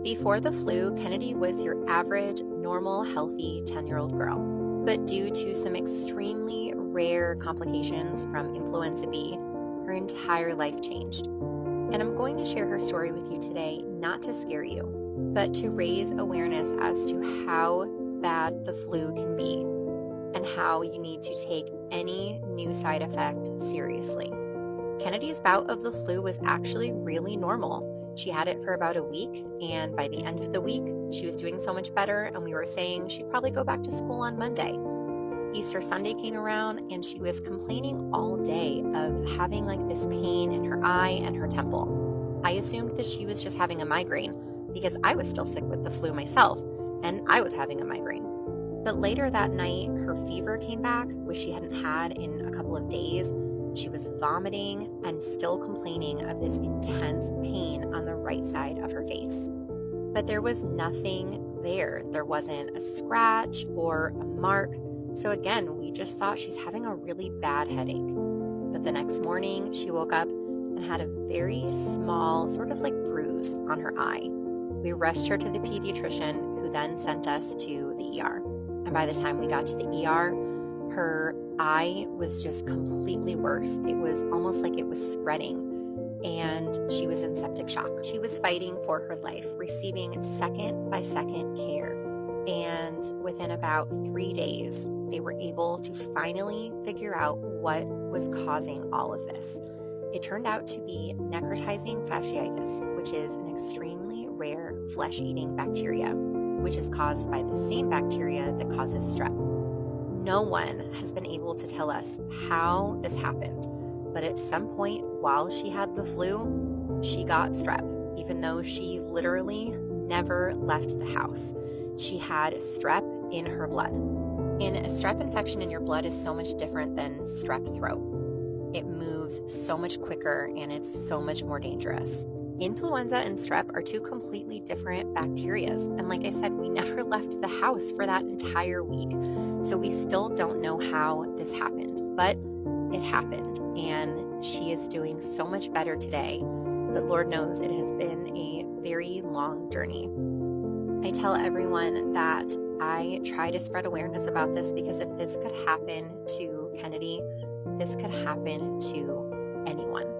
Before the flu, Kennedy was your average, normal, healthy 10-year-old girl. But due to some extremely rare complications from influenza B, her entire life changed. And I'm going to share her story with you today, not to scare you, but to raise awareness as to how bad the flu can be and how you need to take any new side effect seriously. Kennedy's bout of the flu was actually really normal. She had it for about a week, and by the end of the week, she was doing so much better, and we were saying she'd probably go back to school on Monday. Easter Sunday came around, and she was complaining all day of having like this pain in her eye and her temple. I assumed that she was just having a migraine because I was still sick with the flu myself, and I was having a migraine. But later that night, her fever came back, which she hadn't had in a couple of days. She was vomiting and still complaining of this intense pain on the right side of her face. But there was nothing there. There wasn't a scratch or a mark. So again, we just thought she's having a really bad headache. But the next morning, she woke up and had a very small, sort of like bruise on her eye. We rushed her to the pediatrician, who then sent us to the ER. And by the time we got to the ER, her eye was just completely worse. It was almost like it was spreading, and she was in septic shock. She was fighting for her life, receiving second by second care. And within about 3 days, they were able to finally figure out what was causing all of this. It turned out to be necrotizing fasciitis, which is an extremely rare flesh-eating bacteria, which is caused by the same bacteria that causes strep. No one has been able to tell us how this happened, but at some point while she had the flu, she got strep, even though she literally never left the house. She had strep in her blood. And a strep infection in your blood is so much different than strep throat. It moves so much quicker and it's so much more dangerous. Influenza and strep are two completely different bacterias. And like I said, we never left the house for that entire week. So we still don't know how this happened, but it happened. And she is doing so much better today. But Lord knows it has been a very long journey. I tell everyone that I try to spread awareness about this because if this could happen to Kennedy, this could happen to anyone.